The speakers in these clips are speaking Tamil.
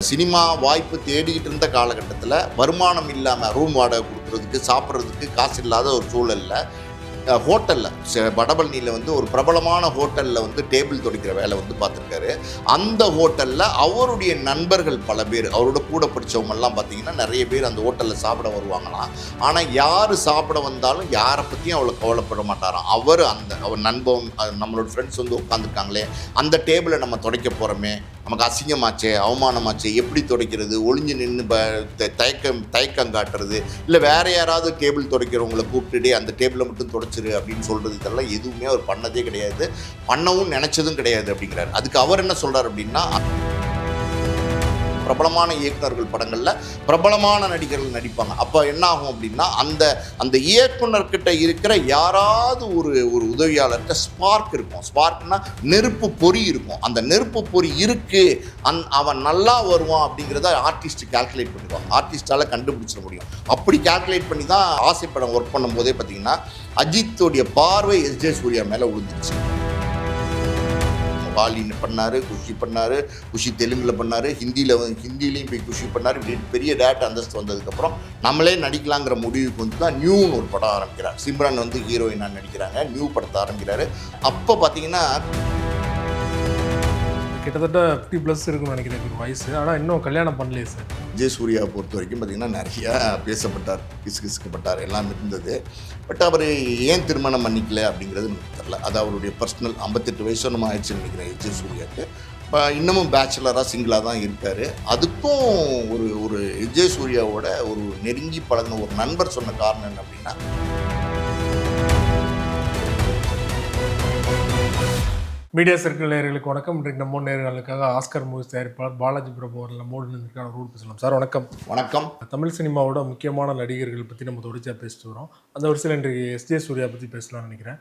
சினிமா வாய்ப்பு தேடிக்கிட்டு இருந்த காலகட்டத்தில் வருமானம் இல்லாமல் ரூம் வாடகை கொடுக்குறதுக்கு சாப்பிட்றதுக்கு காசு இல்லாத ஒரு சூழலில் ஹோட்டலில் வடபழனியில் வந்து ஒரு பிரபலமான ஹோட்டலில் வந்து டேபிள் துடைக்கிற வேலை வந்து பார்த்துருக்காரு. அந்த ஹோட்டலில் அவருடைய நண்பர்கள் பல பேர், அவரோட கூட படித்தவங்கெல்லாம் பார்த்தீங்கன்னா நிறைய பேர் அந்த ஹோட்டலில் சாப்பிட வருவாங்களாம். ஆனால் யார் சாப்பிட வந்தாலும் யாரை பற்றியும் அவ்வளோ கவலைப்பட மாட்டாராம். அவர் நண்பன் நம்மளோட ஃப்ரெண்ட்ஸ் வந்து உட்காந்துருக்காங்களே, அந்த டேபிளை நம்ம துடைக்க போகிறோமே, நமக்கு அசிங்கமாச்சே, அவமானமாச்சே, எப்படி துடைக்கிறது, ஒளிஞ்சு நின்று தயக்கம் காட்டுறது, இல்லை வேறு யாராவது டேபிள் துடைக்கிறவங்களை கூப்பிட்டுட்டு அந்த டேபிளை மட்டும் துடைச்சிரு அப்படின்னு சொல்கிறது, இதெல்லாம் எதுவுமே அவர் பண்ணதே கிடையாது, பண்ணவும் நினச்சதும் கிடையாது அப்படிங்கிறார். அதுக்கு அவர் என்ன சொல்கிறார் அப்படின்னா, பிரபலமான இயக்குநர்கள் படங்களில் பிரபலமான நடிகர்கள் நடிப்பாங்க. அப்போ என்ன ஆகும் அப்படின்னா, அந்த இயக்குனர்கிட்ட இருக்கிற யாராவது ஒரு உதவியாளர்கிட்ட ஸ்பார்க் இருக்கும். ஸ்பார்க்னா நெருப்பு பொறி இருக்கும். அந்த நெருப்பு பொறி இருக்கு, அவன் நல்லா வருவான் அப்படிங்கிறத ஆர்டிஸ்ட் கால்குலேட் பண்ணிடுவாங்க. ஆர்டிஸ்டால் கண்டுபிடிச்சிட முடியும். அப்படி கால்குலேட் பண்ணி தான் ஆசைப்படம் ஒர்க் பண்ணும்போதே பார்த்தீங்கன்னா அஜித்தோடைய பார்வை எஸ்.ஜே. சூர்யா மேலே விழுந்துருச்சு. பாலின்னு பண்ணார், குஷி பண்ணார், குஷி தெலுங்கில் பண்ணார், ஹிந்திலையும் போய் குஷி பண்ணார். பெரிய டேரக்டர் அந்தஸ்து வந்ததுக்கப்புறம் நம்மளே நடிக்கலாங்கிற முடிவுக்கு வந்து தான் நியூன்னு ஒரு படம் ஆரம்பிக்கிறார். சிம்ரன் வந்து ஹீரோயினாக நடிக்கிறாங்க. நியூ படத்தை ஆரம்பிக்கிறாரு. அப்போ பார்த்தீங்கன்னா கிட்டத்தட்ட 50+ இருக்குன்னு நினைக்கிறேன் வயசு. ஆனால் இன்னும் கல்யாணம் பண்ணலையே சார். எஸ்.ஜே. சூர்யா பொறுத்த வரைக்கும் பார்த்திங்கன்னா நிறையா பேசப்பட்டார், கிசுகிசுக்கப்பட்டார், எல்லாம் இருந்தது. பட் அவர் ஏன் திருமணம் பண்ணிக்கல அப்படிங்கிறது நமக்கு தெரியல. அது அவருடைய பர்சனல். 58 வயசு நம்ம ஆயிடுச்சுன்னு நினைக்கிறேன் எஸ்.ஜே. சூர்யாவுக்கு. இப்போ இன்னமும் பேச்சுலராக சிங்கிளாக தான் இருக்கார். அதுக்கும் ஒரு எஸ்.ஜே. சூர்யாவோட ஒரு நெருங்கி பழகின ஒரு நண்பர் சொன்ன காரணம் என்ன அப்படின்னா, மீடியா சர்க்கிள் நேயர்களுக்கு வணக்கம். இன்றைக்கு நம்ம நேயர்களுக்காக ஆஸ்கர் மூவிஸ் தயாரிப்பாளர் பாலாஜி பிரபு அவர்கள் நம்மோடு நின்றுக்கான ரூல் பேசலாம். சார் வணக்கம். வணக்கம். தமிழ் சினிமாவோட முக்கியமான நடிகர்கள் பற்றி நம்ம தொடர்ச்சியாக பேசிட்டு வரோம். அந்த வருஷத்தில் இன்றைக்கு எஸ்.ஜே. சூர்யா பற்றி பேசலாம்னு நினைக்கிறேன்.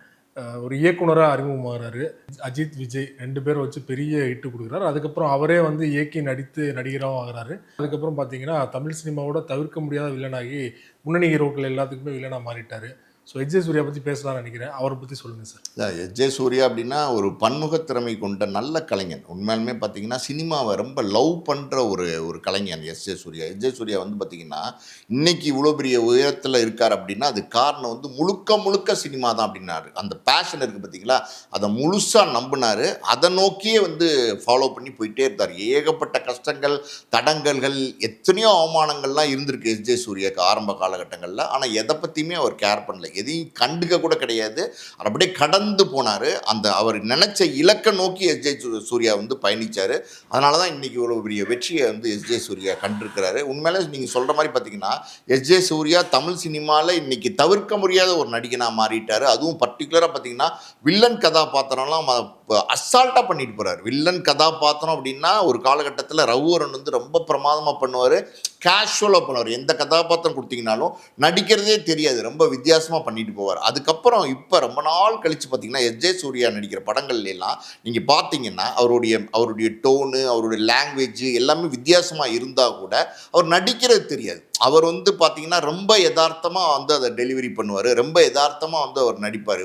ஒரு இயக்குனராக அறிமுகமாகறாரு. அஜித், விஜய் 2 பேரை வச்சு பெரிய ஹிட்டு கொடுக்குறாரு. அதுக்கப்புறம் அவரே வந்து இயக்கி நடித்து நடிகராகவும் ஆகிறாரு. அதுக்கப்புறம் பார்த்தீங்கன்னா தமிழ் சினிமாவோட தவிர்க்க முடியாத வில்லனாகி முன்னணி ஹீரோக்கள் எல்லாத்துக்குமே வில்லனாக மாறிட்டார். So S J. சூர்யா பற்றி பேசலாம்னு நினைக்கிறேன். அவரை பற்றி சொல்லுங்கள் சார். எஸ்.ஜே. சூர்யா அப்படின்னா ஒரு பன்முகத்திறமை கொண்ட நல்ல கலைஞன். உண்மையாலுமே பார்த்தீங்கன்னா சினிமாவை ரொம்ப லவ் பண்ணுற ஒரு கலைஞன் எஸ்.ஜே. சூர்யா. எஸ்.ஜே. சூர்யா வந்து பார்த்திங்கன்னா இன்றைக்கி இவ்வளோ பெரிய உயரத்தில் இருக்கார் அப்படின்னா அது காரணம் வந்து முழுக்க சினிமா தான் அப்படின்னாரு. அந்த பேஷன் இருக்குது பார்த்தீங்களா, அதை முழுசாக நம்பினார். அதை நோக்கியே வந்து ஃபாலோ பண்ணி போயிட்டே இருந்தார். ஏகப்பட்ட கஷ்டங்கள், தடங்கல்கள், எத்தனையோ அவமானங்கள்லாம் இருந்திருக்கு எஸ்.ஜே. சூர்யாவுக்கு ஆரம்ப காலகட்டங்களில். ஆனால் எதை பற்றியுமே அவர் கேர் பண்ணல, எதையும் கண்டுக்க கூட கிடையாது. அப்படியே கடந்து போனார். அவர் நினைச்ச இலக்கை நோக்கி எஸ்.ஜே. சூர்யா வந்து பயணித்தார். அதனால தான் இன்றைக்கி ஒரு பெரிய வெற்றியை வந்து எஸ்.ஜே. சூர்யா கண்டிருக்கிறாரு. உண்மையிலே நீங்கள் சொல்கிற மாதிரி பார்த்தீங்கன்னா எஸ்.ஜே. சூர்யா தமிழ் சினிமாவில் இன்றைக்கி தவிர்க்க முடியாத ஒரு நடிகனாக மாறிட்டார். அதுவும் பர்டிகுலராக பார்த்தீங்கன்னா வில்லன் கதாபாத்திரம்லாம் அசால்ட்டாக பண்ணிட்டு போகிறார். வில்லன் கதாபாத்திரம் அப்படின்னா ஒரு காலகட்டத்தில் ரகுவரன் வந்து ரொம்ப பிரமாதமாக பண்ணுவார், கேஷுவலாக பண்ணுவார். எந்த கதாபாத்திரம் கொடுத்தீங்கனாலும் நடிக்கிறதே தெரியாது, ரொம்ப வித்தியாசமாக பண்ணிட்டு போவார். அதுக்கப்புறம் இப்போ ரொம்ப நாள் கழித்து பார்த்தீங்கன்னா எஸ்.ஜே. சூர்யா நடிக்கிற படங்கள்லாம் நீங்கள் பார்த்தீங்கன்னா அவருடைய டோனு, அவருடைய லாங்குவேஜ் எல்லாமே வித்தியாசமாக இருந்தால் கூட அவர் நடிக்கிறது தெரியாது. அவர் வந்து பார்த்தீங்கன்னா ரொம்ப யதார்த்தமாக வந்து அதை டெலிவரி பண்ணுவார். ரொம்ப யதார்த்தமாக வந்து அவர் நடிப்பார்.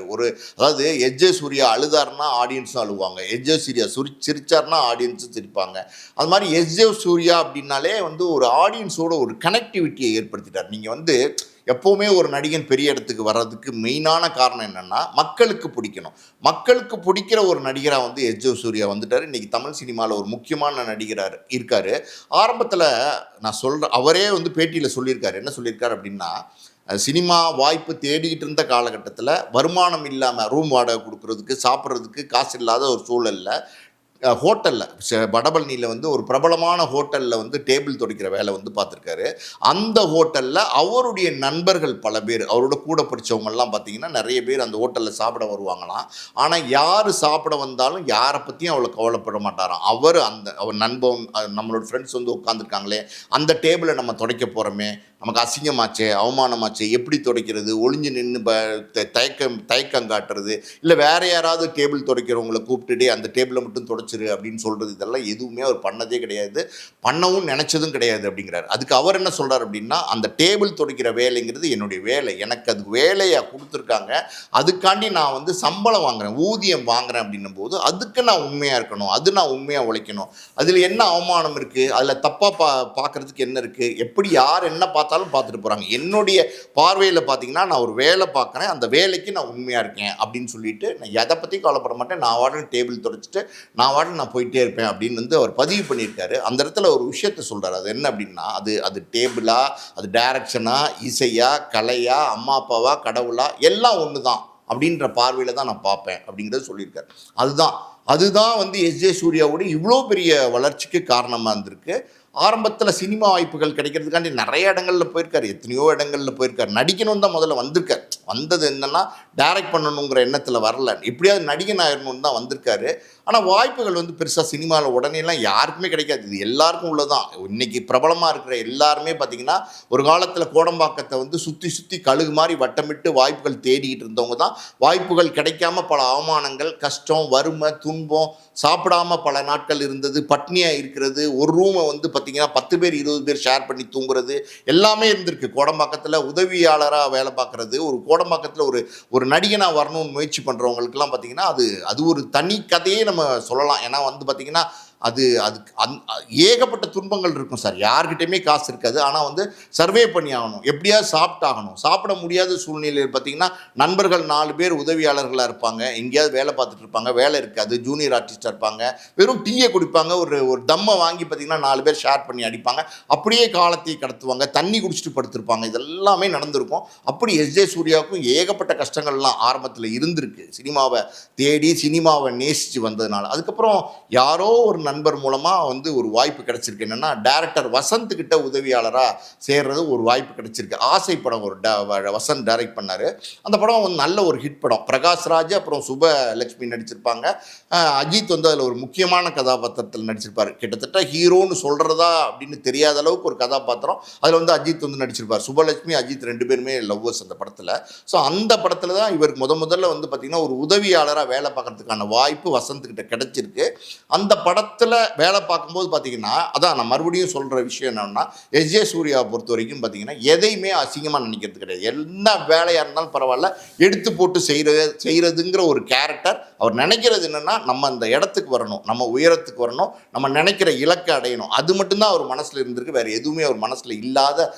அதாவது எஸ்.ஜே. சூர்யா அழுதாருன்னா ஆடியன்ஸும் அழுவாங்க, எஸ்.ஜே. சூர்யா சிரிச்சார்னா ஆடியன்ஸும் சிரிப்பாங்க. அது மாதிரி எஸ்.ஜே. சூர்யா அப்படின்னாலே வந்து ஒரு ஆடியன்ஸோட ஒரு கனெக்டிவிட்டியை ஏற்படுத்திட்டார். நீங்கள் வந்து எப்போவுமே ஒரு நடிகன் பெரிய இடத்துக்கு வர்றதுக்கு மெயினான காரணம் என்னென்னா மக்களுக்கு பிடிக்கணும். மக்களுக்கு பிடிக்கிற ஒரு நடிகராக வந்து எஸ்.ஜே. சூர்யா வந்துட்டார். இன்றைக்கி தமிழ் சினிமாவில் ஒரு முக்கியமான நடிகராக இருக்கார். ஆரம்பத்தில் நான் சொல்கிறேன், அவரே வந்து பேட்டியில் சொல்லியிருக்காரு. என்ன சொல்லியிருக்காரு அப்படின்னா, சினிமா வாய்ப்பு தேடிக்கிட்டு இருந்த காலகட்டத்தில் வருமானம் இல்லாமல் ரூம் வாடகை கொடுக்குறதுக்கு சாப்பிட்றதுக்கு காசு இல்லாத ஒரு சூழலில் ஹோட்டலில் வடபழனியில் வந்து ஒரு பிரபலமான ஹோட்டலில் வந்து டேபிள் துடைக்கிற வேலை வந்து பார்த்துருக்காரு. அந்த ஹோட்டலில் அவருடைய நண்பர்கள் பல பேர், அவரோட கூட படித்தவங்கெல்லாம் பார்த்தீங்கன்னா நிறைய பேர் அந்த ஹோட்டலில் சாப்பிட வருவாங்களாம். ஆனால் யார் சாப்பிட வந்தாலும் யாரை பற்றியும் அவ்வளோ கவலைப்பட மாட்டாராம். அவர் நண்பன் நம்மளோட ஃப்ரெண்ட்ஸ் வந்து உட்காந்துருக்காங்களே, அந்த டேபிளை நம்ம துடைக்க போகிறோமே, நமக்கு அசிங்கமாச்சே, அவமானமாச்சே, எப்படி துடைக்கிறது, ஒளிஞ்சு நின்று தயக்கம் காட்டுறது, இல்லை வேற யாராவது டேபிள் துடைக்கிறவங்களை கூப்பிட்டுட்டு அந்த டேபிளை மட்டும் துடைச்சிரு அப்படின்னு சொல்கிறது, இதெல்லாம் எதுவுமே அவர் பண்ணதே கிடையாது, பண்ணவும் நினச்சதும் கிடையாது அப்படிங்கிறார். அதுக்கு அவர் என்ன சொல்கிறார் அப்படின்னா, அந்த டேபிள் துடைக்கிற வேலைங்கிறது என்னுடைய வேலை, எனக்கு அது வேலையாக கொடுத்துருக்காங்க, அதுக்காண்டி நான் வந்து சம்பளம் வாங்குறேன், ஊதியம் வாங்குறேன் அப்படின்னும் போது அதுக்கு நான் உண்மையாக இருக்கணும், அது நான் உண்மையாக உழைக்கணும். அதில் என்ன அவமானம் இருக்குது, அதில் தப்பாக பார்க்குறதுக்கு என்ன இருக்குது, எப்படி யார் என்ன பார்த்தாலும் பார்த்துட்டு போகிறாங்க, என்னுடைய பார்வையில் பார்த்தீங்கன்னா நான் ஒரு வேலை பார்க்குறேன், அந்த வேலைக்கு நான் உண்மையாக இருக்கேன் அப்படின்னு சொல்லிட்டு நான் எதை பற்றி கவலைப்பட மாட்டேன், நான் வாட்டன் டேபிள் துடைச்சிட்டு நான் போயிட்டே இருப்பேன் அப்படின்னு வந்து அவர் பதிவு பண்ணியிருக்காரு. அந்த இடத்துல ஒரு விஷயத்த சொல்கிறார். அது என்ன அப்படின்னா, அது டேபிளா, அது டைரக்ஷனா, இசையா, கலையா, அம்மா அப்பாவா, கடவுளா, எல்லாம் ஒன்று தான் அப்படின்ற பார்வையில் தான் நான் பார்ப்பேன் அப்படிங்கிறத சொல்லியிருக்காரு. அதுதான் வந்து எஸ்ஜே சூர்யாவோட இவ்வளோ பெரிய வளர்ச்சிக்கு காரணமாக இருந்திருக்கு. ஆரம்பத்தில் சினிமா வாய்ப்புகள் கிடைக்கிறதுக்காண்டி நிறைய இடங்களில் போயிருக்காரு, எத்தனையோ இடங்களில் போயிருக்காரு. நடிக்கணும்னு தான் முதல்ல வந்திருக்கார். வந்தது என்னென்னா டைரக்ட் பண்ணணுங்கிற எண்ணத்தில் வரல, எப்படியாவது நடிகன் ஆயிடணும்னு தான் வந்திருக்காரு. ஆனால் வாய்ப்புகள் வந்து பெருசாக சினிமாவில் உடனேலாம் யாருக்குமே கிடைக்காது. இது எல்லாருக்கும் உள்ளதான். இன்றைக்கி பிரபலமாக இருக்கிற எல்லாருமே பார்த்திங்கன்னா ஒரு காலத்தில் கோடம்பாக்கத்தை வந்து சுற்றி சுற்றி கழுகு மாதிரி வட்டமிட்டு வாய்ப்புகள் தேடிக்கிட்டு இருந்தவங்க தான். வாய்ப்புகள் கிடைக்காம பல அவமானங்கள், கஷ்டம், வறுமை, துன்பம், சாப்பிடாமல் பல நாட்கள் இருந்தது, பட்னியாக இருக்கிறது, ஒரு ரூமை வந்து பார்த்திங்கன்னா 10 பேர் 20 பேர் ஷேர் பண்ணி தூங்குறது எல்லாமே இருந்திருக்கு. கோடம்பாக்கத்தில் உதவியாளராக வேலை பார்க்குறது, ஒரு கோடம்பாக்கத்தில் ஒரு நடிகனாக வரணும்னு முயற்சி பண்ணுறவங்களுக்கெல்லாம் பார்த்திங்கன்னா அது ஒரு தனி கதையே நம்ம சொல்லலாம். ஏன்னா வந்து பார்த்திங்கன்னா ஏகப்பட்ட துன்பங்கள் இருக்கும் சார். யார்கிட்டையுமே காசு இருக்காது, ஆனால் வந்து சர்வே பண்ணி ஆகணும், எப்படியாவது சாப்பிட்டாகணும். சாப்பிட முடியாத சூழ்நிலையில் பார்த்திங்கன்னா நண்பர்கள் 4 பேர் உதவியாளர்களாக இருப்பாங்க, எங்கேயாவது வேலை பார்த்துட்டு இருப்பாங்க, வேலை இருக்காது, ஜூனியர் ஆர்டிஸ்டாக இருப்பாங்க, வெறும் டீயை குடிப்பாங்க, ஒரு தம்மை வாங்கி பார்த்திங்கன்னா 4 பேர் ஷேர் பண்ணி அடிப்பாங்க, அப்படியே காலத்தையே கடத்துவாங்க, தண்ணி குடிச்சிட்டு படுத்திருப்பாங்க. இதெல்லாமே நடந்திருக்கும். அப்படி எஸ்ஜே சூர்யாவுக்கும் ஏகப்பட்ட கஷ்டங்கள்லாம் ஆரம்பத்தில் இருந்திருக்கு, சினிமாவை தேடி சினிமாவை நேசித்து வந்ததுனால. அதுக்கப்புறம் யாரோ ஒரு நண்பர் மூலமாக வந்து ஒரு வாய்ப்பு கிடைச்சிருக்கு. என்னென்னா டைரக்டர் வசந்த் கிட்ட உதவியாளராக சேர்றது ஒரு வாய்ப்பு கிடைச்சிருக்கு. ஆசை படம் வசந்த் டைரக்ட் பண்ணார். அந்த படம் வந்து நல்ல ஒரு ஹிட் படம். பிரகாஷ்ராஜ் அப்புறம் சுபலட்சுமி நடிச்சிருப்பாங்க. அஜித் வந்து அதில் ஒரு முக்கியமான கதாபாத்திரத்தில் நடிச்சிருப்பார். கிட்டத்தட்ட ஹீரோன்னு சொல்கிறதா அப்படின்னு தெரியாத அளவுக்கு ஒரு கதாபாத்திரம். அதில் வந்து அஜித் வந்து நடிச்சிருப்பார். சுபலட்சுமி, அஜித் 2 பேருமே லவ்வர்ஸ் அந்த படத்தில். ஸோ அந்த படத்தில் தான் இவருக்கு முதல்ல வந்து பார்த்திங்கன்னா ஒரு உதவியாளராக வேலை பார்க்குறதுக்கான வாய்ப்பு வசந்த்கிட்ட கிடைச்சிருக்கு. அந்த படத்தில் வேலை பார்க்கும்போது பார்த்தீங்கன்னா, அதான் நான் மறுபடியும் சொல்கிற விஷயம் என்னென்னா, எஸ்ஜே சூர்யாவை பொறுத்த வரைக்கும் பார்த்தீங்கன்னா எதையுமே அசிங்கமாக நினைக்கிறது கிடையாது. என்ன வேலையாக இருந்தாலும் பரவாயில்ல, எடுத்து போட்டு செய்கிறதுங்கிற ஒரு கேரக்டர். அவர் நினைக்கிறது என்னென்னா, நம்ம அந்த இடத்துக்கு வரணும், நம்ம உயரத்துக்கு வரணும், நம்ம நினைக்கிற இலக்கை அடையணும். அது மட்டும்தான் அவர் மனசில் இருந்திருக்கு. வேறு எதுவுமே அவர் மனசில் இல்லாத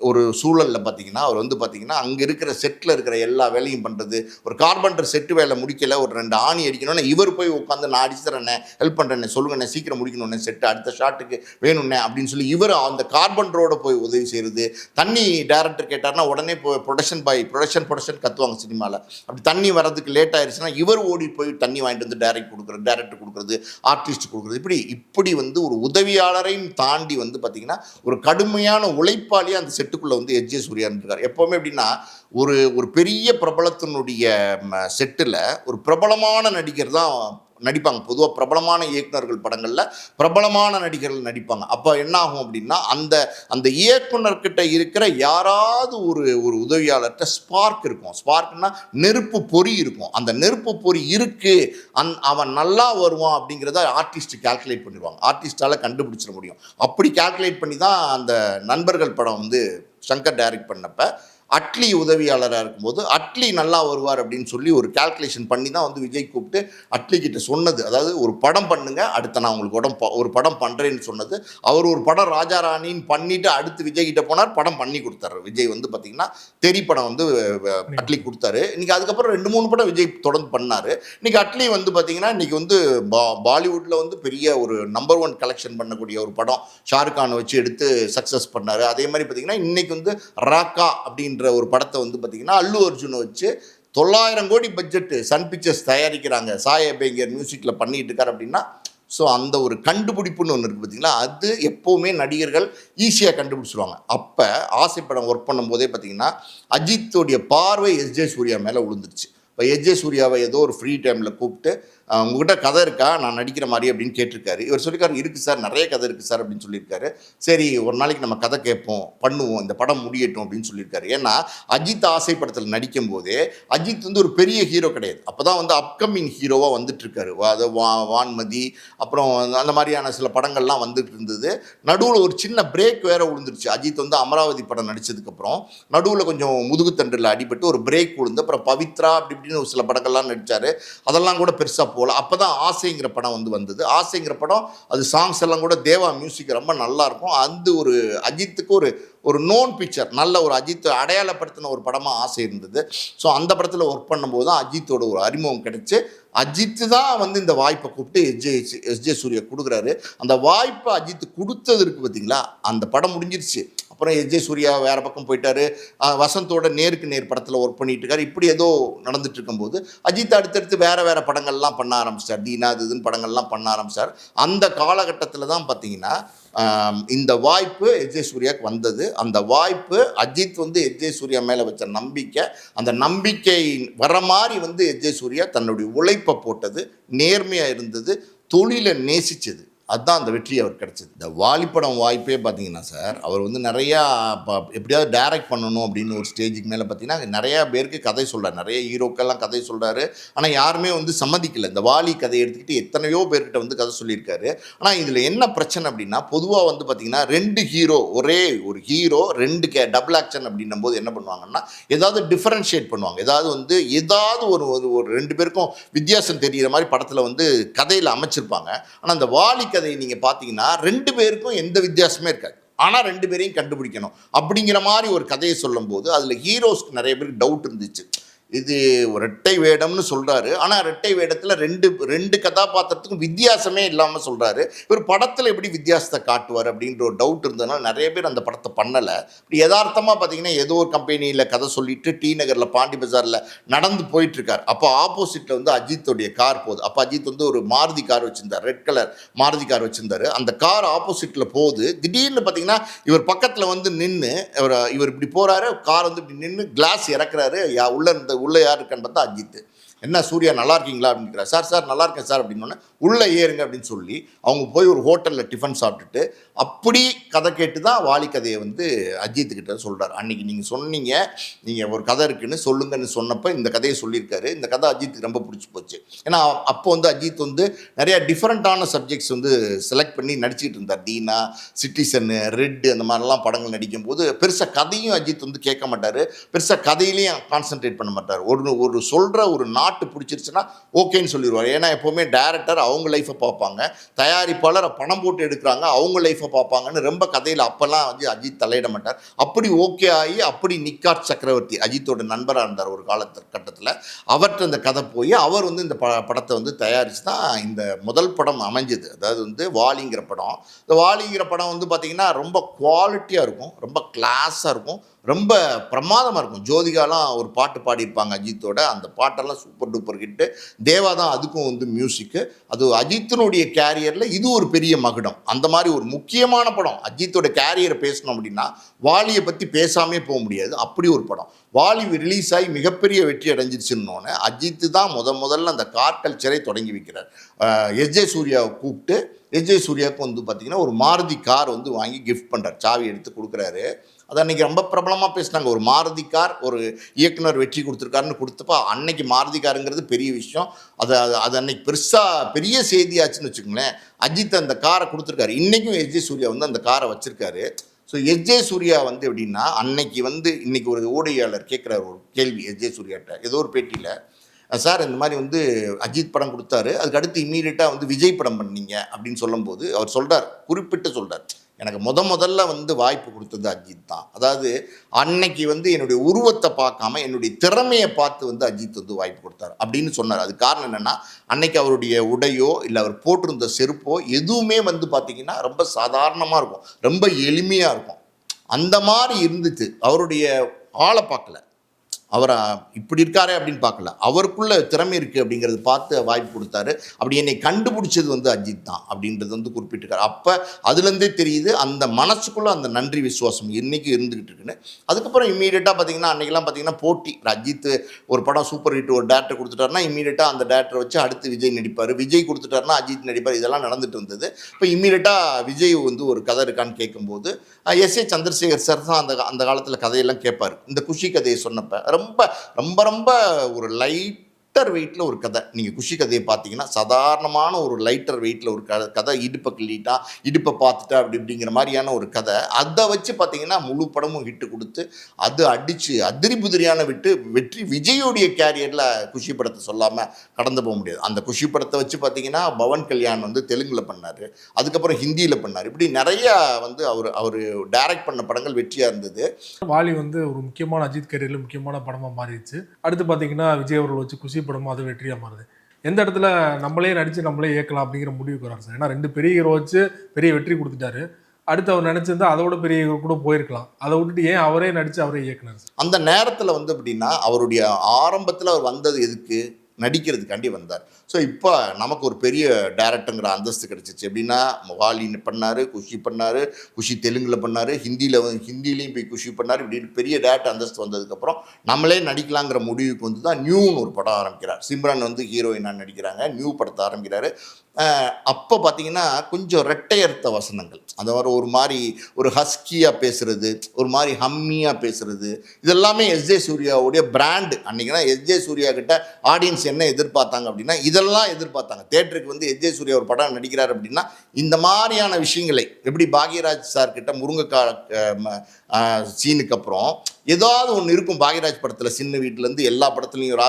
ஒரு சூழலில் பார்த்தீங்கன்னா, அவர் வந்து பார்த்தீங்கன்னா அங்கே இருக்கிற செட்டில் இருக்கிற எல்லா வேலையும் பண்ணுறது. ஒரு கார்பெண்டர் செட்டு வேலை முடிக்கலை, ஒரு 2 ஆணி அடிக்கணும்னு இவர் போய் உட்காந்து நான் அடிச்சு தரேன்னே, ஹெல்ப் பண்ணுறேன்னே, சொல்லுங்கண்ணே, சீக்கிரம் முடிக்கணும்னே, செட்டு அடுத்த ஷாட்டுக்கு வேணும்னே அப்படின்னு சொல்லி இவர் அந்த கார்பெண்டரோட போய் உதவி செய்கிறது. தண்ணி டைரக்டர் கேட்டார்னா உடனே போய் ப்ரொடக்ஷன் கத்துவாங்க சினிமாவில். அப்படி தண்ணி வர்றதுக்கு லேட் ஆயிடுச்சுன்னா இவர் ஓடி போய் தண்ணி வாங்கிட்டு வந்து டைரக்டர் கொடுக்குறது, ஆர்டிஸ்ட் கொடுக்குறது. இப்படி வந்து ஒரு உதவியாளரையும் தாண்டி வந்து பார்த்திங்கன்னா ஒரு கடுமையான உழைப்பாளியாக அந்த செட்டுக்குள்ளே வந்து எஸ்ஜே சூர்யா இருக்கார். எப்போவுமே எப்படின்னா ஒரு பெரிய பிரபலத்தினுடைய செட்டில் ஒரு பிரபலமான நடிகர் தான் நடிப்பாங்க. பொதுவாக பிரபலமான இயக்குநர்கள் படங்களில் பிரபலமான நடிகர்கள் நடிப்பாங்க. அப்போ என்ன ஆகும் அப்படின்னா அந்த இயக்குனர்கிட்ட இருக்கிற யாராவது ஒரு உதவியாளர்கிட்ட ஸ்பார்க் இருக்கும். ஸ்பார்க்னா நெருப்பு பொறி இருக்கும். அந்த நெருப்பு பொறி இருக்குது, அவன் நல்லா வருவான் அப்படிங்கிறத ஆர்டிஸ்ட் கால்குலேட் பண்ணிடுவாங்க. ஆர்டிஸ்டால் கண்டுபிடிச்சிட முடியும். அப்படி கால்குலேட் பண்ணி தான் அந்த நண்பர்கள் படம் வந்து சங்கர் டைரக்ட் பண்ணப்போ அட்லி உதவியாளராக இருக்கும்போது அட்லி நல்லா வருவார் அப்படின்னு சொல்லி ஒரு கால்குலேஷன் பண்ணி தான் வந்து விஜய் கூப்பிட்டு அட்லி கிட்ட சொன்னது. அதாவது ஒரு படம் பண்ணுங்க, அடுத்த நான் உங்களுக்கு ஒரு படம் பண்ணுறேன்னு சொன்னது. அவர் ஒரு படம் ராஜா ராணின்னு பண்ணிவிட்டு அடுத்து விஜய் கிட்ட போனார், படம் பண்ணி கொடுத்தாரு. விஜய் வந்து பார்த்திங்கன்னா தெரி படம் வந்து அட்லி கொடுத்தாரு. இன்றைக்கி அதுக்கப்புறம் 2-3 படம் விஜய் தொடர்ந்து பண்ணார். இன்றைக்கி அட்லி வந்து பார்த்திங்கன்னா இன்றைக்கி வந்து பாலிவுட்டில் வந்து பெரிய ஒரு நம்பர் 1 கலெக்ஷன் பண்ணக்கூடிய ஒரு படம் ஷாருக் கானை வச்சு எடுத்து சக்ஸஸ் பண்ணார். அதே மாதிரி பார்த்திங்கன்னா இன்றைக்கி வந்து ராக்கா அப்படின்ற ஒரு படத்தை வந்து பார்த்திங்கன்னா அல்லு அர்ஜுனை வச்சு 900 கோடி பட்ஜெட்டு சன் பிக்சர்ஸ் தயாரிக்கிறாங்க, சாய் அபேங்கர் மியூசிக்கில் பண்ணிகிட்டு இருக்கார் அப்படின்னா. ஸோ அந்த ஒரு கண்டுபிடிப்புன்னு ஒன்று இருக்குது பார்த்திங்களா, அது எப்போவுமே நடிகர்கள் ஈஸியாக கண்டுபிடிச்சிடுவாங்க. அப்போ ஆசைப்படம் ஒர்க் பண்ணும்போதே பார்த்திங்கன்னா அஜித்தோடைய பார்வை எஸ்ஜே சூர்யா மேலே விழுந்துருச்சு. இப்போ எஸ்ஜே சூர்யாவை ஏதோ ஒரு ஃப்ரீ டைமில் கூப்பிட்டு உங்ககிட்ட கதை இருக்கா நான் நடிக்கிற மாதிரி அப்படின்னு கேட்டிருக்காரு. இவர் சொல்லியிருக்காரு இருக்குது சார், நிறைய கதை இருக்குது சார் அப்படின்னு சொல்லியிருக்காரு. சரி ஒரு நாளைக்கு நம்ம கதை கேட்போம், பண்ணுவோம், இந்த படம் முடியட்டும் அப்படின்னு சொல்லியிருக்காரு. ஏன்னா அஜித் ஆசை படத்தில் நடிக்கும் போதே அஜித் வந்து ஒரு பெரிய ஹீரோ கிடையாது. அப்போ தான் வந்து அப்கமிங் ஹீரோவாக வந்துட்டு இருக்காரு. அது வான்மதி அப்புறம் அந்த மாதிரியான சில படங்கள்லாம் வந்துட்டு இருந்தது. நடுவில் ஒரு சின்ன பிரேக் வேற விழுந்துருச்சு. அஜித் வந்து அமராவதி படம் நடித்ததுக்கப்புறம் நடுவில் கொஞ்சம் முதுகுத்தண்டில் அடிபட்டு ஒரு பிரேக் விழுந்து அப்புறம் பவித்ரா அப்படி இப்படின்னு ஒரு சில படங்கள்லாம் நடித்தார். அதெல்லாம் கூட பெருசாக போகல. அப்போ தான் ஆசைங்கிற படம் வந்து வந்தது. ஆசைங்கிற படம் அது சாங்ஸ் எல்லாம் கூட தேவா மியூசிக் ரொம்ப நல்லாயிருக்கும். அந்த ஒரு அஜித்துக்கு ஒரு ஒரு நோன் பிக்சர், நல்ல ஒரு அஜித் அடையாளப்படுத்தின ஒரு படமாக ஆசை இருந்தது. ஸோ அந்த படத்தில் ஒர்க் பண்ணும்போது தான் அஜித்தோட ஒரு அறிமுகம் கிடைச்சி அஜித்து தான் வந்து இந்த வாய்ப்பை கூப்பிட்டு எஸ்ஜே சூர்யா கொடுக்குறாரு. அந்த வாய்ப்பை அஜித் கொடுத்தது இருக்குது பார்த்தீங்களா, அந்த படம் முடிஞ்சிருச்சு. அப்புறம் எஸ்ஜே சூர்யா வேறு பக்கம் போயிட்டார். வசந்தோட நேருக்கு நேர் படத்தில் ஒர்க் பண்ணிட்டு இருக்காரு. இப்படி ஏதோ நடந்துட்டு இருக்கும்போது அஜித் அடுத்தடுத்து வேறு படங்கள்லாம் பண்ண ஆரம்பிச்சிட்டார். தீனா இதுன்னு படங்கள்லாம் பண்ண ஆரம்பித்தார். அந்த காலகட்டத்தில் தான் பார்த்தீங்கன்னா இந்த வாய்ப்பு எஸ்ஜே சூர்யாவுக்கு வந்தது. அந்த வாய்ப்பு அஜித் வந்து எஸ்ஜே சூர்யா மேலே வச்ச நம்பிக்கை, அந்த நம்பிக்கை வர மாதிரி வந்து எஸ்ஜே சூர்யா தன்னுடைய உழைப்பை போட்டது, நேர்மையாக இருந்தது, தொழிலை நேசித்தது. அதுதான் அந்த வெற்றி அவர் கிடச்சிது. இந்த வாலிப்படம் வாய்ப்பே பார்த்தீங்கன்னா சார், அவர் வந்து நிறையா எப்படியாவது டைரக்ட் பண்ணணும் அப்படின்னு ஒரு ஸ்டேஜுக்கு மேலே பார்த்தீங்கன்னா நிறையா பேருக்கு கதை சொல்கிறார். நிறைய ஹீரோக்கெல்லாம் கதை சொல்கிறாரு. ஆனால் யாருமே வந்து சம்மதிக்கலை. இந்த வாலி கதையை எடுத்துக்கிட்டு எத்தனையோ பேர்கிட்ட வந்து கதை சொல்லியிருக்காரு. ஆனால் இதில் என்ன பிரச்சனை அப்படின்னா, பொதுவாக வந்து பார்த்திங்கன்னா 2 ஹீரோ, ஒரே ஒரு ஹீரோ 2 டபுள் ஆக்ஷன் அப்படின்னும் போது என்ன பண்ணுவாங்கன்னா ஏதாவது டிஃபரன்ஷியேட் பண்ணுவாங்க. ஏதாவது ஒரு 2 பேருக்கும் வித்தியாசம் தெரிகிற மாதிரி படத்தில் வந்து கதையில் அமைச்சிருப்பாங்க. ஆனால் அந்த வாலி கதையை நீங்கள் பார்த்தீங்கன்னா 2 பேருக்கும் எந்த வித்தியாசமே இருக்காது. ஆனால் 2 பேரையும் கண்டுபிடிக்கணும் அப்படிங்கிற மாதிரி ஒரு கதையை சொல்லும்போது அதில் ஹீரோஸ்க்கு நிறைய பேருக்கு டவுட் இருந்துச்சு. இது ஒரு இரட்டை வேடம்னு சொல்கிறாரு. ஆனால் இரட்டை வேடத்தில் ரெண்டு கதாபாத்திரத்துக்கும் வித்தியாசமே இல்லாமல் சொல்கிறாரு. இவர் படத்தில் எப்படி வித்தியாசத்தை காட்டுவார் அப்படின்ற ஒரு டவுட் இருந்ததுனால நிறைய பேர் அந்த படத்தை பண்ணலை. இப்படி யதார்த்தமாக பார்த்தீங்கன்னா ஏதோ ஒரு கம்பெனியில் கதை சொல்லிட்டு டி நகரில் பாண்டி பஜாரில் நடந்து போயிட்டுருக்கார். அப்போ ஆப்போசிட்டில் வந்து அஜித்துடைய கார் போகுது. அப்போ அஜித் வந்து ஒரு மாருதி கார் வச்சுருந்தார், ரெட் கலர் மாருதி கார் வச்சுருந்தார். அந்த கார் ஆப்போசிட்டில் போகுது. திடீர்னு பார்த்தீங்கன்னா இவர் பக்கத்தில் வந்து நின்று இவர் இப்படி போகிறாரு, கார் வந்து இப்படி நின்று கிளாஸ் இறக்குறாரு. உள்ளே யார் இருக்கான்னு பார்த்தா அஜித். என்ன சூர்யா நல்லா இருக்கீங்களா அப்படின்னு சார் நல்லா இருக்கேன் சார் அப்படின்னோடனே உள்ளே ஏறுங்க அப்படின்னு சொல்லி அவங்க போய் ஒரு ஹோட்டலில் டிஃபன் சாப்பிட்டுட்டு அப்படி கதை கேட்டு தான் வாலி கதையை வந்து அஜித்துக்கிட்ட சொல்கிறார். அன்றைக்கி நீங்கள் சொன்னீங்க, நீங்கள் ஒரு கதை இருக்குன்னு சொல்லுங்கன்னு சொன்னப்போ இந்த கதையை சொல்லியிருக்காரு. இந்த கதை அஜித்துக்கு ரொம்ப பிடிச்சி போச்சு. ஏன்னா அப்போ வந்து அஜித் வந்து நிறையா டிஃப்ரெண்ட்டான சப்ஜெக்ட்ஸ் வந்து செலக்ட் பண்ணி நடிச்சிக்கிட்டு இருந்தார். தீனா, சிட்டிசன்னு, ரெட் அந்த மாதிரிலாம் படங்கள் நடிக்கும்போது பெருசாக கதையும் அஜித் வந்து கேட்க மாட்டார், பெருசாக கதையிலையும் கான்சன்ட்ரேட் பண்ண மாட்டார். ஒரு சொல்கிற ஒரு நாட்டு பிடிச்சிருச்சுன்னா ஓகேன்னு சொல்லிடுவார். ஏன்னா எப்போவுமே டைரக்டர் அவங்க லைஃப்பை பார்ப்பாங்க, தயாரிப்பாளர் பணம் போட்டு எடுக்கிறாங்க அவங்க லைஃப்பை பார்ப்பாங்கன்னு ரொம்ப கதையில் அப்போல்லாம் வந்து அஜித் தலையிட மாட்டார். அப்படி ஓகே ஆகி அப்படி நிக்காட் சக்கரவர்த்தி அஜித்தோட நண்பராக இருந்தார் ஒரு கட்டத்தில். அவர்கிட்ட இந்த கதை போய் அவர் வந்து இந்த படத்தை வந்து தயாரித்து தான் இந்த முதல் படம் அமைஞ்சது. அதாவது வந்து வாலிங்கிற படம். இந்த வாலிங்கிற படம் வந்து பார்த்திங்கன்னா ரொம்ப குவாலிட்டியாக இருக்கும், ரொம்ப கிளாஸாக இருக்கும், ரொம்ப பிரமாதமாக இருக்கும். ஜோதிகாலாம் ஒரு பாட்டு பாடியிருப்பாங்க அஜித்தோட. அந்த பாட்டெல்லாம் சூப்பர் டூப்பர் ஹிட்டு. தேவா தான் அதுக்கும் வந்து மியூசிக்கு. அது அஜித்தினுடைய கேரியரில் இது ஒரு பெரிய மகுடம். அந்த மாதிரி ஒரு முக்கியமான படம். அஜித்தோட கேரியரை பேசணும் அப்படின்னா வாலியை பற்றி பேசாமே போக முடியாது. அப்படி ஒரு படம். வாலி ரிலீஸ் ஆகி மிகப்பெரிய வெற்றி அடைஞ்சிருச்சுன்னொன்னே அஜித்து தான் முதல்ல அந்த கார் கல்ச்சரை தொடங்கி வைக்கிறார். எஸ்ஜே சூர்யாவை கூப்பிட்டு எஸ்ஜே சூர்யாவுக்கு வந்து பார்த்திங்கன்னா ஒரு மாருதி கார் வந்து வாங்கி கிஃப்ட் பண்ணுறார். சாவி எடுத்து கொடுக்குறாரு. அது அன்றைக்கி ரொம்ப பிரபலமாக பேசினாங்க. ஒரு மாருதி கார் ஒரு இயக்குனர் வெற்றி கொடுத்துருக்காருன்னு கொடுத்தப்போ அன்னைக்கு மாருதி காருங்கிறது பெரிய விஷயம். அது அன்னைக்கு பெரிய செய்தியாச்சுன்னு வச்சுக்கோங்களேன். அஜித் அந்த காரை கொடுத்துருக்காரு. இன்றைக்கும் எஸ்ஜே சூர்யா வந்து அந்த காரை வச்சுருக்காரு. ஸோ எஸ்ஜே சூர்யா வந்து எப்படின்னா அன்னைக்கு வந்து இன்றைக்கி ஒரு ஊடகவியலாளர் கேட்குறாரு ஒரு கேள்வி எஸ்ஜே சூர்யாட்ட ஏதோ ஒரு பேட்டியில், சார் இந்த மாதிரி வந்து அஜித் படம் கொடுத்தாரு, அதுக்கு அடுத்து இம்மீடியட்டாக வந்து விஜய் படம் பண்ணீங்க அப்படின்னு சொல்லும்போது அவர் சொல்கிறார், குறிப்பிட்டு சொல்கிறார், எனக்கு முதல்ல வந்து வாய்ப்பு கொடுத்தது அஜித் தான். அதாவது அன்னைக்கு வந்து என்னுடைய உருவத்தை பார்க்காம என்னுடைய திறமையை பார்த்து வந்து அஜித் வந்து வாய்ப்பு கொடுத்தாரு அப்படின்னு சொன்னார். அது காரணம் என்னென்னா அன்னைக்கு அவருடைய உடையோ இல்லை அவர் போட்டிருந்த செருப்போ எதுவுமே வந்து பார்த்திங்கன்னா ரொம்ப சாதாரணமாக இருக்கும், ரொம்ப எளிமையாக இருக்கும். அந்த மாதிரி இருந்துச்சு. அவருடைய ஆளை பார்க்கல, அவரை இப்படி இருக்காரே அப்படின்னு பார்க்கல, அவருக்குள்ள திறமை இருக்குது அப்படிங்கிறது பார்த்து வாய்ப்பு கொடுத்தாரு. அப்படி என்னை கண்டுபிடிச்சது வந்து அஜித் தான் அப்படின்றது வந்து குறிப்பிட்டிருக்காரு. அப்போ அதுலேருந்தே தெரியுது அந்த மனசுக்குள்ளே அந்த நன்றி விசுவாசம் இன்றைக்கும் இருந்துக்கிட்டு இருக்குன்னு. அதுக்கப்புறம் இம்மீடியட்டாக பார்த்தீங்கன்னா அன்றைக்கெல்லாம் பார்த்தீங்கன்னா போட்டி, அஜித் ஒரு படம் சூப்பர் ஹிட் ஒரு டேரக்டர் கொடுத்துட்டாருன்னா இம்மீடியட்டாக அந்த டேரக்டரை வச்சு அடுத்து விஜய் நடிப்பார், விஜய் கொடுத்துட்டாருன்னா அஜித் நடிப்பார், இதெல்லாம் நடந்துட்டு இருந்தது. இப்போ இம்மீடியட்டாக விஜய் வந்து ஒரு கதை இருக்கான்னு கேட்கும்போது எஸ்.ஏ. சந்திரசேகர் சார் தான் அந்த அந்த காலத்தில் கதையெல்லாம் கேட்பார். இந்த குஷி கதையை சொன்னப்போ ரொம்ப ரொம்ப ரொம்ப ஒரு லைட்டர் வெயிட்டில் ஒரு கதை. நீங்கள் குஷி கதையை பார்த்தீங்கன்னா சாதாரணமான ஒரு லைட்டர் வெயிட்டில் ஒரு கதை, இடுப்பை கிள்ளிட்டா இடுப்பை பார்த்துட்டா அப்படி இப்படிங்கிற மாதிரியான ஒரு கதை. அதை வச்சு பார்த்தீங்கன்னா முழு படமும் ஹிட்டு கொடுத்து அது அடித்து அதிரி புதிரியான வெற்றி. விஜயோடைய கேரியரில் குஷி படத்தை சொல்லாமல் கடந்து போக முடியாது. அந்த குஷி படத்தை வச்சு பார்த்தீங்கன்னா பவன் கல்யாண் வந்து தெலுங்கில் பண்ணார், அதுக்கப்புறம் ஹிந்தியில் பண்ணார். இப்படி நிறையா வந்து அவர் டைரக்ட் பண்ண படங்கள் வெற்றியாக இருந்தது. வாலி வந்து ஒரு முக்கியமான அஜித் கேரியரில் முக்கியமான படமாக மாறிடுச்சு. அடுத்து பார்த்தீங்கன்னா விஜய் அவர்கள் வச்சு குஷி படமும் அது வெற்றியாக மாறுது. எந்த இடத்துல நம்மளே நடித்து நம்மளே இயக்கலாம் அப்படிங்கிற முடிவுக்கு வராரு சார்? ஏன்னா 2 பெரிய ஹீரோ வச்சு பெரிய வெற்றி கொடுத்துட்டாரு. அடுத்து அவர் நினச்சிருந்தா அதோட பெரிய ஹீரோ கூட போயிருக்கலாம். அதை விட்டுட்டு ஏன் அவரே நடித்து அவரே இயக்குனார் சார்? அந்த நேரத்தில் வந்து அப்படின்னா அவருடைய ஆரம்பத்தில் அவர் வந்தது எதுக்கு? நடிக்கிறதுக்காண்டி வந்தார். ஸோ இப்போ நமக்கு ஒரு பெரிய டேரக்டருங்கிற அந்தஸ்து கிடச்சிச்சு. எப்படின்னா வாலி பண்ணார், குஷி பண்ணார், குஷி தெலுங்கில் பண்ணார், ஹிந்திலையும் போய் குஷி பண்ணார். இப்படி பெரிய டேரக்டர் அந்தஸ்து வந்ததுக்கப்புறம் நம்மளே நடிக்கலாங்கிற முடிவுக்கு வந்து தான் நியூன்னு ஒரு படம் ஆரம்பிக்கிறார். சிம்ரன் வந்து ஹீரோயினாக நடிக்கிறாங்க, நியூ படத்தை ஆரம்பிக்கிறாரு. அப்போ பார்த்தீங்கன்னா கொஞ்சம் ரெட்டையர்த்த வசனங்கள், அந்த மாதிரி ஒரு மாதிரி ஒரு ஹஸ்கியாக பேசுகிறது, ஒரு மாதிரி ஹம்மியாக பேசுகிறது, இதெல்லாமே எஸ்.ஜே. சூர்யாவுடைய பிராண்டு. அன்றைக்கினா எஸ்.ஜே. சூர்யா கிட்ட ஆடியன்ஸ் என்ன எதிர்பார்த்தாங்க அப்படின்னா இதெல்லாம் எதிர்பார்த்தாங்க. தேட்டருக்கு வந்து எஸ்.ஜே. சூர்யா ஒரு படம் நடிக்கிறார் அப்படின்னா இந்த மாதிரியான விஷயங்களை, எப்படி பாக்யராஜ் சார் கிட்ட முருங்கைக்காய் சீனுக்கு அப்புறம் ஏதாவது ஒன்று இருக்கும் பாக்யராஜ் படத்தில், சின்ன வீட்டிலேருந்து எல்லா படத்துலையும்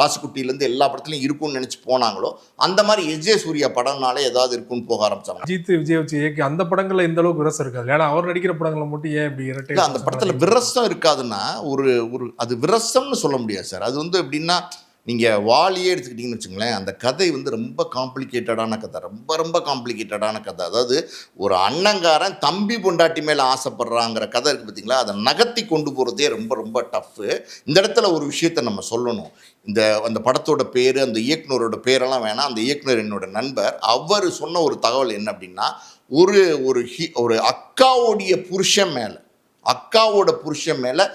ராசுக்குட்டியிலேருந்து எல்லா படத்துலையும் இருக்கும்னு நினச்சி போனாங்களோ அந்த மாதிரி எஸ்.ஜே. சூர்யா படம்னாலே ஏதாவது இருக்குன்னு போக ஆரம்பிச்சாங்க. அஜித் விஜய் வச்சு இயக்கி அந்த படங்களில் இந்த அளவுக்கு விரசம் இருக்காது. ஏன்னா அவர் நடிக்கிற படங்களை மட்டும் ஏன் இப்படி இரட்டை? அந்த படத்தில் விரசம் இருக்காதுன்னா ஒரு அது விரசம்னு சொல்ல முடியாது சார். அது வந்து எப்படின்னா நீங்கள் வாலியே எடுத்துக்கிட்டிங்கன்னு வச்சுங்களேன், அந்த கதை வந்து ரொம்ப காம்ப்ளிகேட்டடான கதை, ரொம்ப ரொம்ப காம்ப்ளிகேட்டடான கதை. அதாவது ஒரு அண்ணங்காரன் தம்பி பொண்டாட்டி மேலே ஆசைப்படுறாங்கிற கதை இருக்குது பார்த்தீங்களா, அதை நகர்த்தி கொண்டு போகிறதே ரொம்ப ரொம்ப டஃப்பு. இந்த இடத்துல ஒரு விஷயத்தை நம்ம சொல்லணும். அந்த படத்தோட பேர், அந்த இயக்குனரோட பேரெல்லாம் வேணாம். அந்த இயக்குனர் என்னோட நண்பர், அவர் சொன்ன ஒரு தகவல் என்ன அப்படின்னா, ஒரு அக்காவோட புருஷன் மேலே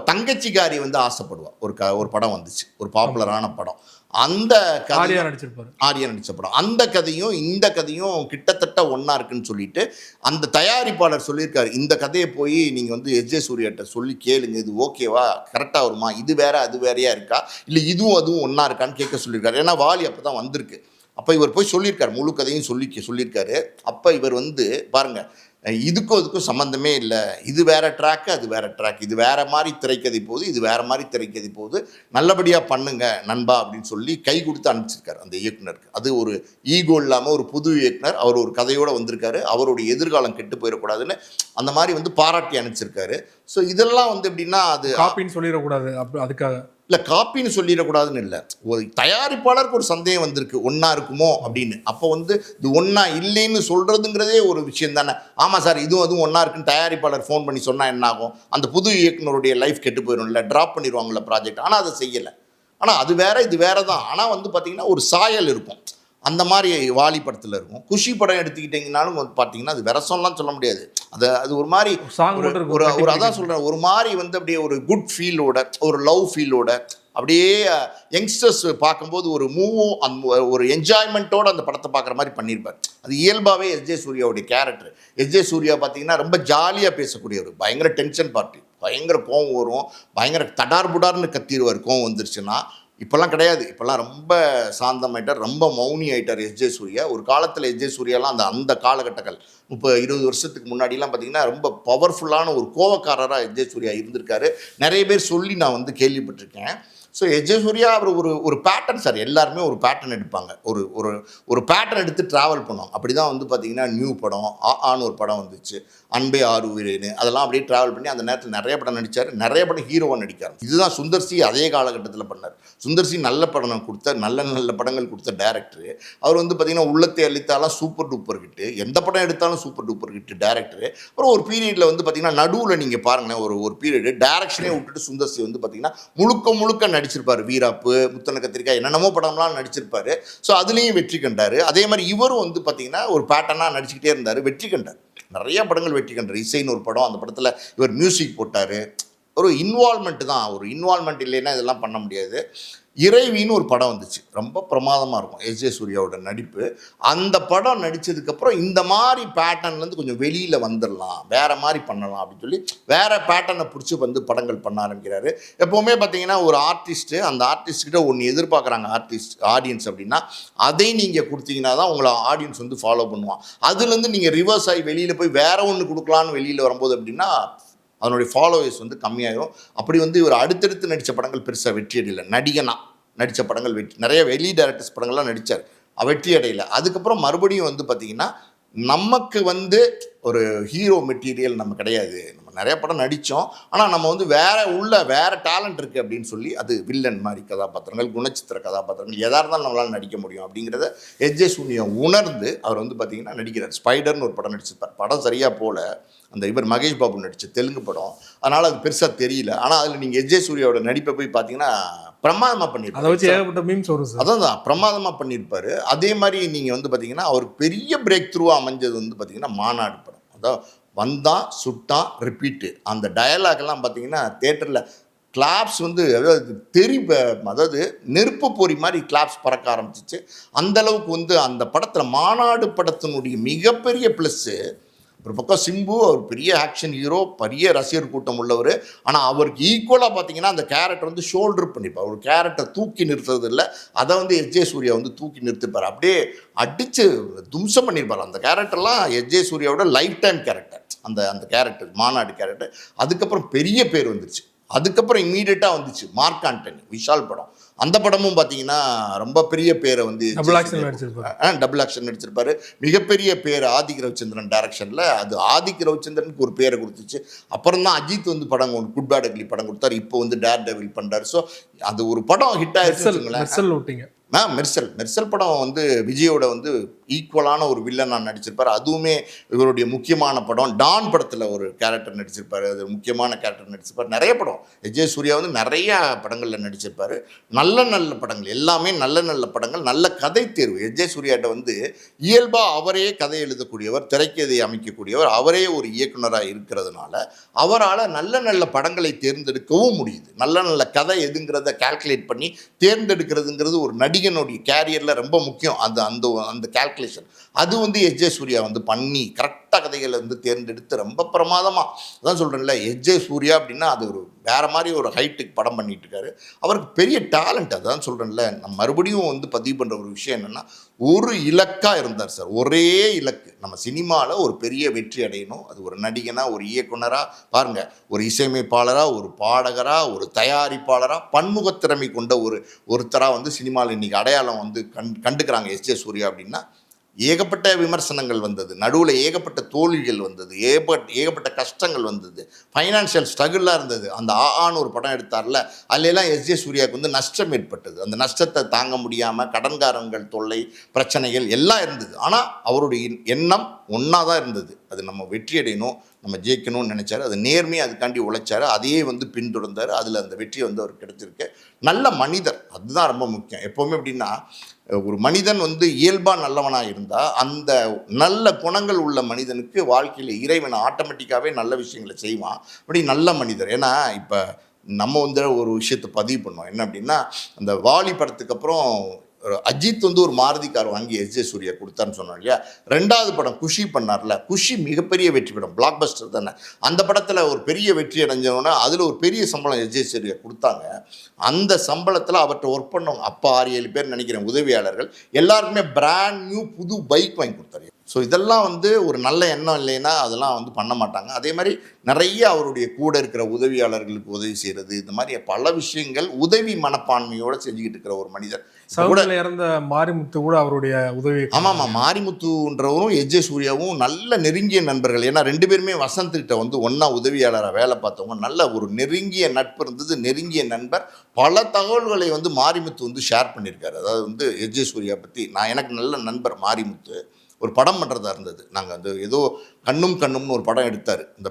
தங்கச்சிக்காரி வந்து ஆசைப்படுவா. ஒரு படம் வந்துச்சு, ஒரு பாப்புலரான படம். அந்த ஆரியா நடிச்ச படம். அந்த கதையும் இந்த கதையும் கிட்டத்தட்ட ஒன்றா இருக்குன்னு சொல்லிட்டு அந்த தயாரிப்பாளர் சொல்லியிருக்காரு, இந்த கதையை போய் நீங்கள் வந்து எஸ்.ஜே. சூர்யாட்ட சொல்லி கேளுங்க, இது ஓகேவா, கரெக்டாக வருமா, இது வேற அது வேறையா இருக்கா, இல்லை இதுவும் அதுவும் ஒன்றா இருக்கான்னு கேட்க சொல்லியிருக்காரு. ஏன்னா வாலி அப்போ தான் வந்திருக்கு. அப்போ இவர் போய் சொல்லியிருக்காரு, முழு கதையும் சொல்லியிருக்காரு. அப்போ இவர் வந்து பாருங்கள், இதுக்கும் சம்மந்தமே இல்லை, இது வேற ட்ராக்கு, அது வேற ட்ராக், இது வேற மாதிரி திரைக்கதை போகுது, இது வேற மாதிரி திரைக்கதை போகுது, நல்லபடியாக பண்ணுங்க நண்பா அப்படின்னு சொல்லி கை கொடுத்து அனுப்பிச்சிருக்காரு அந்த இயக்குனருக்கு. அது ஒரு ஈகோ இல்லாமல் ஒரு புது இயக்குனர், அவர் ஒரு கதையோடு வந்திருக்காரு, அவருடைய எதிர்காலம் கெட்டு போயிடக்கூடாதுன்னு அந்த மாதிரி வந்து பாராட்டி அனுப்பிச்சிருக்காரு. ஸோ இதெல்லாம் வந்து எப்படின்னா அது காப்பின்னு சொல்லிடக்கூடாது, அதுக்காக இல்லை, காப்பின்னு சொல்லிடக்கூடாதுன்னு இல்லை, ஒரு தயாரிப்பாளருக்கு ஒரு சந்தேகம் வந்திருக்கு ஒன்றா இருக்குமோ அப்படின்னு. அப்போ வந்து இது ஒன்றா இல்லைன்னு சொல்கிறதுங்கிறதே ஒரு விஷயம் தானே. ஆமாம் சார் அதுவும் ஒன்றா இருக்குன்னு தயாரிப்பாளர் ஃபோன் பண்ணி சொன்னால் என்ன ஆகும்? அந்த புது இயக்குனருடைய லைஃப் கெட்டு போயிடும்ல, ட்ராப் பண்ணிடுவாங்கள்ல ப்ராஜெக்ட். ஆனால் அதை செய்யலை. ஆனால் அது வேற இது வேற தான். ஆனால் வந்து பார்த்திங்கன்னா ஒரு சாயல் இருக்கும், அந்த மாதிரி வாலி படத்தில் இருக்கும். குஷி படம் எடுத்துக்கிட்டிங்கனாலும் வந்து பார்த்தீங்கன்னா அது விரசம்லாம் சொல்ல முடியாது. அது ஒரு மாதிரி ஒரு அதான் சொல்கிறேன், ஒரு மாதிரி வந்து அப்படியே ஒரு குட் ஃபீலோட, ஒரு லவ் ஃபீலோட, அப்படியே யங்ஸ்டர்ஸ் பார்க்கும்போது ஒரு என்ஜாய்மெண்ட்டோடு அந்த படத்தை பார்க்குற மாதிரி பண்ணியிருப்பார். அது இயல்பாகவே எஸ்.ஜே. சூர்யாவுடைய கேரக்டர். எஸ்.ஜே. சூர்யா பார்த்தீங்கன்னா ரொம்ப ஜாலியாக பேசக்கூடியவர், பயங்கர டென்ஷன் பார்ட்டி, பயங்கர கோவம் வரும், பயங்கர தடார்புடார்னு கத்திடுவார் கோவம் வந்துருச்சுன்னா. இப்போல்லாம் கிடையாது, இப்போல்லாம் ரொம்ப சாந்தமாயிட்டார், ரொம்ப மௌனி ஆகிட்டார் எஸ்.ஜே. சூர்யா. ஒரு காலத்தில் எஸ்.ஜே. சூர்யாலாம் அந்த காலகட்டங்கள் 30-20 வருஷத்துக்கு முன்னாடிலாம் பார்த்திங்கன்னா ரொம்ப பவர்ஃபுல்லான ஒரு கோவக்காரராக எஸ்.ஜே. சூர்யா இருந்திருக்காரு. நிறைய பேர் சொல்லி நான் வந்து கேள்விப்பட்டிருக்கேன். So S J. சூர்யா அவர் ஒரு பேட்டர்ன் சார், எல்லாருமே ஒரு பேட்டர்ன் எடுப்பாங்க, ஒரு ஒரு ஒரு பேட்டர்ன் எடுத்து ட்ராவல் பண்ணுவோம். அப்படி தான் வந்து பார்த்தீங்கன்னா நியூ படம், ஆன்னு ஒரு படம் வந்துச்சு, அன்பே ஆறு உயிரேன்னு, அதெல்லாம் அப்படியே ட்ராவல் பண்ணி அந்த நேரத்தில் நிறைய படம் நடித்தார், நிறைய படம் ஹீரோவாக நடிக்கார். இதுதான் சுந்தர் சி அதே காலகட்டத்தில் பண்ணார். சுந்தர் சி நல்ல படம் கொடுத்த, நல்ல நல்ல படங்கள் கொடுத்த டேரக்டர். அவர் வந்து பார்த்தீங்கன்னா உள்ளத்தை அளித்தாலும் சூப்பர் டூப்பர் ஹிட்டு, எந்த படம் எடுத்தாலும் சூப்பர் டூப்பர் ஹிட்டு டேரக்டர். அப்புறம் ஒரு பீரியடில் வந்து பார்த்தீங்கன்னா நடுவில் நீங்கள் பாருங்களேன், ஒரு பீரியடு டேரக்ஷனே விட்டுட்டு சுந்தர் சி வந்து பார்த்தீங்கன்னா முழுக்க நடிச்சிருப்பார். வீராப்பு, முத்தன கத்திரிக்காய், என்னென்னமோ படம்லாம் நடிச்சிருப்பார். ஸோ அதுலேயும் வெற்றி கண்டார். அதே மாதிரி இவரும் வந்து பார்த்தீங்கன்னா ஒரு பேட்டர்னாக நடிச்சுக்கிட்டே இருந்தார், வெற்றி கண்டார். நிறைய படங்கள் வெற்றி கண்டார். இசைன்னு ஒரு படம், அந்த படத்தில் இவர் மியூசிக் போட்டார். ஒரு இன்வால்மெண்ட் தான், ஒரு இன்வால்மெண்ட் இல்லைன்னா இதெல்லாம் பண்ண முடியாது. இறைவின்னு ஒரு படம் வந்துச்சு, ரொம்ப பிரமாதமாக இருக்கும் எஸ்.ஜே. சூர்யாவோட நடிப்பு. அந்த படம் நடித்ததுக்கப்புறம் இந்த மாதிரி பேட்டர்ன்லேருந்து கொஞ்சம் வெளியில் வந்துடலாம், வேறு மாதிரி பண்ணலாம் அப்படின்னு சொல்லி வேறு பேட்டர்னை பிடிச்சி வந்து படங்கள் பண்ண ஆரம்பிக்கிறாரு. எப்போவுமே பார்த்தீங்கன்னா ஒரு ஆர்டிஸ்ட்டு, அந்த ஆர்டிஸ்ட்கிட்ட ஒன்று எதிர்பார்க்குறாங்க ஆடியன்ஸ் அப்படின்னா, அதை நீங்கள் கொடுத்தீங்கன்னா தான் உங்களை ஆடியன்ஸ் வந்து ஃபாலோ பண்ணுவான். அதுலேருந்து நீங்கள் ரிவர்ஸ் ஆகி வெளியில் போய் வேறு ஒன்று கொடுக்கலான்னு வெளியில் வரும்போது அப்படின்னா அதனுடைய ஃபாலோவர்ஸ் வந்து கம்மியாயிரும். அப்படி வந்து இவர் அடுத்தடுத்து நடித்த படங்கள் பெருசாக வெற்றி அடையலை. நடிகனா நடித்த படங்கள் நிறைய வெளி டைரக்டர்ஸ் படங்கள்லாம் நடித்தார், வெற்றி அடையலை. அதுக்கப்புறம் மறுபடியும் வந்து பார்த்திங்கன்னா நமக்கு வந்து ஒரு ஹீரோ மெட்டீரியல் நம்ம கிடையாது, நம்ம நிறைய படம் நடித்தோம், ஆனால் நம்ம வந்து வேறு டேலண்ட் இருக்குது அப்படின்னு சொல்லி அது வில்லன் மாதிரி கதாபாத்திரங்கள், குணச்சித்திர கதாபாத்திரங்கள், எதாக இருந்தாலும் நம்மளால் நடிக்க முடியும் அப்படிங்கிறத எஸ்.ஜே. சூர்யா உணர்ந்து அவர் வந்து பார்த்திங்கன்னா நடிக்கிறார். ஸ்பைடர்னு ஒரு படம் நடிச்சிருப்பார், படம் சரியாக போல, அந்த இவர் மகேஷ் பாபு நடித்த தெலுங்கு படம், அதனால் அது பெருசாக தெரியல. ஆனால் அதில் நீங்கள் எஸ்.ஜே. சூர்யாவோட நடிப்பை போய் பார்த்தீங்கன்னா பிரமாதமாக பண்ணியிருப்பார். அதை வச்சு ஏகப்பட்ட மீம்ஸ் வரும் சார். அதான் பிரமாதமாக பண்ணியிருப்பார். அதே மாதிரி நீங்கள் வந்து பார்த்தீங்கன்னா அவருக்கு பெரிய பிரேக் த்ரூவாக அமைஞ்சது வந்து பார்த்தீங்கன்னா மாநாடு படம். அதான் வந்தான் சுட்டான் ரிப்பீட்டு, அந்த டயலாக்லாம் பார்த்தீங்கன்னா தேட்டரில் கிளாப்ஸ் வந்து அதாவது நெருப்பு பொறி மாதிரி கிளாப்ஸ் பறக்க ஆரம்பிச்சிச்சு. அந்தளவுக்கு வந்து அந்த படத்தில் மாநாடு படத்தினுடைய மிகப்பெரிய ப்ளஸ்ஸு, ஒரு பக்கம் சிம்பு அவர் பெரிய ஆக்ஷன் ஹீரோ, பெரிய ரசிகர் கூட்டம் உள்ளவர், ஆனால் அவருக்கு ஈக்குவலாக பார்த்தீங்கன்னா அந்த கேரக்டர் வந்து ஷோல்டர் பண்ணிப்பார். ஒரு கேரக்டர் தூக்கி நிறுத்துறது இல்லை, அதை வந்து எஸ்.ஜே. சூர்யா வந்து தூக்கி நிறுத்திப்பார், அப்படியே அடித்து தும்சம் பண்ணியிருப்பார். அந்த கேரக்டர்லாம் எஸ்.ஜே. சூர்யாவோட லைஃப் டைம் கேரக்டர், அந்த கேரக்டர் மாநாடு கேரக்டர். அதுக்கப்புறம் பெரிய பேர் வந்துருச்சு. அதுக்கப்புறம் இம்மீடியட்டாக வந்துச்சு மார்க் ஆண்டனி, விஷால் படம். அந்த படமும் பார்த்தீங்கன்னா ரொம்ப பெரிய பேரை வந்து டபுள் ஆக்ஷன் நடிச்சிருப்பாரு. மிகப்பெரிய பேர் ஆதிக் ரவிச்சந்திரன் டைரக்ஷனில், அது ஆதிக் ரவிச்சந்திரனுக்கு ஒரு பேரை கொடுத்துச்சு. அப்புறம் தான் அஜித் வந்து படம் குட் பேட் அக்லி படம் கொடுத்தாரு, இப்போ வந்து டேர் டெவில் பண்ணுறாரு. ஸோ அது ஒரு படம் ஹிட் ஆயிடுச்சு. மெர்சல் படம் வந்து விஜயோட வந்து ஈக்குவலான ஒரு வில்லனாக நடிச்சிருப்பார். அதுவுமே இவருடைய முக்கியமான படம். டான் படத்தில் ஒரு கேரக்டர் நடிச்சிருப்பார், அது முக்கியமான கேரக்டர் நடிச்சிருப்பார். நிறைய படம் எஸ்.ஜே. சூர்யா வந்து நிறைய படங்களில் நடிச்சிருப்பார். நல்ல படங்கள், எல்லாமே நல்ல படங்கள், நல்ல கதை தேர்வு. எஸ்.ஜே. சூர்யாட்ட வந்து இயல்பாக அவரே கதை எழுதக்கூடியவர், திரைக்கதை அமைக்கக்கூடியவர், அவரே ஒரு இயக்குனராக இருக்கிறதுனால அவரால் நல்ல படங்களை தேர்ந்தெடுக்கவும் முடியுது. நல்ல கதை எதுங்கிறத கால்குலேட் பண்ணி தேர்ந்தெடுக்கிறதுங்கிறது ஒரு நடிகனுடைய கேரியரில் ரொம்ப முக்கியம். அந்த கால்குலேஷன் அது வந்து எஸ்.ஜே. சூர்யா வந்து பண்ணி கரெக்டாக கதைகளை வந்து தேர்ந்தெடுத்து ரொம்ப பிரமாதமாக, அதான் சொல்கிறேன்ல, எஸ்.ஜே. சூர்யா அப்படின்னா அது ஒரு வேறு மாதிரி ஒரு ஹைட்டுக்கு படம் பண்ணிட்டு இருக்காரு. அவருக்கு பெரிய டேலண்ட். அதான் சொல்கிறேன்ல, நம்ம மறுபடியும் வந்து பதிவு பண்ணுற ஒரு விஷயம் என்னென்னா, ஒரு இலக்காக இருந்தார் சார், ஒரே இலக்கு. நம்ம சினிமாவில் ஒரு பெரிய வெற்றி அடையணும். அது ஒரு நடிகனாக, ஒரு இயக்குனராக பாருங்கள், ஒரு இசையமைப்பாளராக, ஒரு பாடகராக, ஒரு தயாரிப்பாளராக, பன்முகத்திறமை கொண்ட ஒருத்தராக வந்து சினிமாவில் இன்றைக்கி அடையாளம் வந்து கண்டுக்கிறாங்க எஸ்.ஜே. சூர்யா அப்படின்னா. ஏகப்பட்ட விமர்சனங்கள் வந்தது, நடுவில் ஏகப்பட்ட தோல்விகள் வந்தது, ஏகப்பட்ட கஷ்டங்கள் வந்தது, ஃபைனான்ஷியல் ஸ்ட்ரகிளாக இருந்தது. அந்த ஆன்னு ஒரு படம் எடுத்தார்ல, அதிலெல்லாம் எஸ்.ஜே. சூர்யாவுக்கு வந்து நஷ்டம் ஏற்பட்டது. அந்த நஷ்டத்தை தாங்க முடியாமல் கடன்காரங்கள் தொல்லை, பிரச்சனைகள் எல்லாம் இருந்தது. ஆனால் அவருடைய எண்ணம் ஒன்றா தான் இருந்தது, அது நம்ம வெற்றி அடையணும், நம்ம ஜெயிக்கணும்னு நினச்சாரு. அது நேர்மையாக அதுக்காண்டி உழைச்சார், அதையே வந்து பின்தொடர்ந்தார். அதில் அந்த வெற்றி வந்து அவருக்கு கிடைச்சிருக்கு. நல்ல மனிதர், அதுதான் ரொம்ப முக்கியம். எப்போவுமே எப்படின்னா, ஒரு மனிதன் வந்து இயல்பாக நல்லவனாக இருந்தால் அந்த நல்ல குணங்கள் உள்ள மனிதனுக்கு வாழ்க்கையில் இறைவன் ஆட்டோமேட்டிக்காகவே நல்ல விஷயங்களை செய்வான். அப்படி நல்ல மனிதர். ஏன்னா இப்போ நம்ம வந்து ஒரு விஷயத்தை பதிவு பண்ணோம், என்ன அப்படின்னா, அந்த வாலி படத்துக்கு அப்புறம் அஜித் வந்து ஒரு மாருதி கார் வாங்கி எஸ்.ஜே. சூர்யா கொடுத்தான்னு சொன்னோம் இல்லையா. 2வது படம் குஷி பண்ணார்ல, குஷி மிகப்பெரிய வெற்றி படம், பிளாக் பஸ்டர் தானே. அந்த படத்தில் ஒரு பெரிய வெற்றி அடைஞ்சவொன்னே அதில் ஒரு பெரிய சம்பளம் எஸ்.ஜே. சூர்யா கொடுத்தாங்க. அந்த சம்பளத்தில் அவர்கிட்ட ஒர்க் பண்ணவங்க அப்போ 6-7 பேர் நினைக்கிறேன் உதவியாளர்கள், எல்லாருக்குமே பிராண்ட் நியூ புது பைக் வாங்கி கொடுத்தாரு. ஸோ இதெல்லாம் வந்து ஒரு நல்ல எண்ணம் இல்லைன்னா அதெல்லாம் வந்து பண்ண மாட்டாங்க. அதே மாதிரி நிறைய அவருடைய கூட இருக்கிற உதவியாளர்களுக்கு உதவி செய்கிறது, இந்த மாதிரி பல விஷயங்கள் உதவி மனப்பான்மையோடு செஞ்சுக்கிட்டு இருக்கிற ஒரு மனிதர். இப்போ கூட சவுத்தில் இறந்த மாரிமுத்து கூட அவருடைய உதவி. ஆமாம்மா, மாரிமுத்துன்றவரும் எஜே சூர்யாவும் நல்ல நெருங்கிய நண்பர்கள். ஏன்னா 2 பேருமே வசந்த்கிட்ட வந்து ஒன்றா உதவியாளராக வேலை பார்த்தவங்க. நல்ல ஒரு நெருங்கிய நட்பு இருந்தது, நெருங்கிய நண்பர். பல தகவல்களை வந்து மாரிமுத்து வந்து ஷேர் பண்ணியிருக்காரு. அதாவது வந்து எஜே சூர்யா பற்றி எனக்கு நல்ல நண்பர் மாரிமுத்து. ஒரு படம் பண்ணுறதா இருந்தது. நாங்கள் அந்த ஏதோ கண்ணும் கண்ணும்னு ஒரு படம் எடுத்தார். இந்த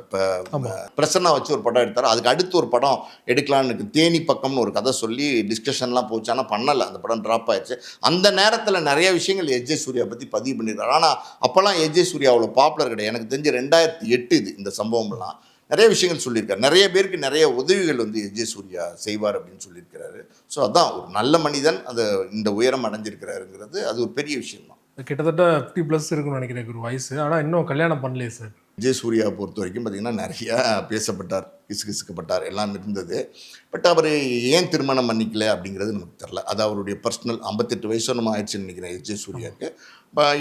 பிரசன்னா வச்சு ஒரு படம் எடுத்தார். அதுக்கு அடுத்து ஒரு படம் எடுக்கலான்னு தேனி பக்கம்னு ஒரு கதை சொல்லி டிஸ்கஷன்லாம் போச்சு. ஆனால் பண்ணலை, அந்த படம் ட்ராப் ஆயிடுச்சு. அந்த நேரத்தில் நிறைய விஷயங்கள் எஜே சூர்யா பற்றி பதிவு பண்ணியிருக்காரு. ஆனால் அப்போல்லாம் எஜே சூர்யா அவ்வளோ பாப்புலர் கிடையாது. எனக்கு தெரிஞ்சு 2008 இது இந்த சம்பவம்லாம். நிறைய விஷயங்கள் சொல்லியிருக்காரு. நிறைய பேருக்கு நிறைய உதவிகள் வந்து எஜே சூர்யா செய்வார் அப்படின்னு சொல்லியிருக்கிறாரு. ஸோ அதான் ஒரு நல்ல மனிதன் அது இந்த உயரம் அடைஞ்சிருக்கிறாருங்கிறது அது ஒரு பெரிய விஷயம் தான். கிட்டத்தட்ட 50+ இருக்குன்னு நினைக்கிறேன் ஒரு வயசு. ஆனால் இன்னும் கல்யாணம் பண்ணலையே சார். விஜய் சூர்யா பொறுத்த வரைக்கும் பார்த்திங்கன்னா நிறையா பேசப்பட்டார், கிசுகிசுக்கப்பட்டார், எல்லாம் இருந்தது. பட் அவர் ஏன் திருமணம் பண்ணிக்கல அப்படிங்கிறது நமக்கு தெரில. அது அவருடைய பர்சனல். 58 வயசு நம்ம ஆயிடுச்சுன்னு நினைக்கிறேன் விஜய் சூர்யாவுக்கு.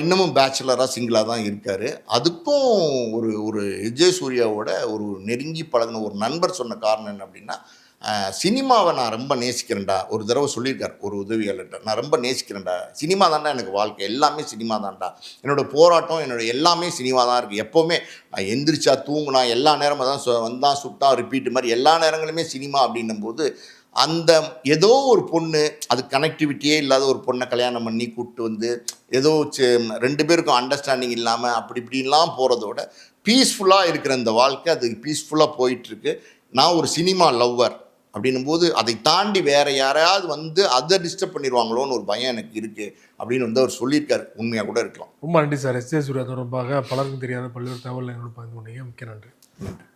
இன்னமும் பேச்சுலராக சிங்கிளாக தான் இருக்கார். அதுக்கும் ஒரு ஒரு விஜய் சூர்யாவோட ஒரு நெருங்கி பழகின ஒரு நண்பர் சொன்ன காரணம் என்ன அப்படின்னா, சினிமாவை நான் ரொம்ப நேசிக்கிறேன்டா. ஒரு தடவை சொல்லியிருக்கார் ஒரு உதவியாளர்கிட்ட, நான் ரொம்ப நேசிக்கிறேன்டா, சினிமா தான்டா எனக்கு வாழ்க்கை, எல்லாமே சினிமா தான்டா, என்னோடய போராட்டம் என்னோடய எல்லாமே சினிமா தான் இருக்குது. எப்போவுமே நான் எந்திரிச்சா தூங்குனா எல்லா நேரமும் தான் வந்தான் சுட்டா ரிப்பீட்டு மாதிரி எல்லா நேரங்களுமே சினிமா அப்படின்னும்போது, அந்த ஏதோ ஒரு பொண்ணு அது கனெக்டிவிட்டியே இல்லாத ஒரு பொண்ணை கல்யாணம் பண்ணி கூப்பிட்டு வந்து ஏதோ 2 பேருக்கும் அண்டர்ஸ்டாண்டிங் இல்லாமல் அப்படி இப்படின்லாம் போகிறதோட பீஸ்ஃபுல்லாக இருக்கிற இந்த வாழ்க்கை அது பீஸ்ஃபுல்லாக போயிட்டுருக்கு. நான் ஒரு சினிமா லவ்வர் அப்படின்னும்போது அதை தாண்டி வேறு யாரையாவது வந்து அதை டிஸ்டர்ப் பண்ணிடுவாங்களோன்னு ஒரு பயம் எனக்கு இருக்குது அப்படின்னு வந்து அவர் சொல்லியிருக்காரு. உண்மையாக கூட இருக்கலாம். ரொம்ப நன்றி சார். எஸ்ஜே சூர்யா தொடர்பாக பலருக்கும் தெரியாத பல்வேறு தகவல்கள் எங்களோட பகிர்ந்து கொண்டீங்க. மிக்க நன்றி.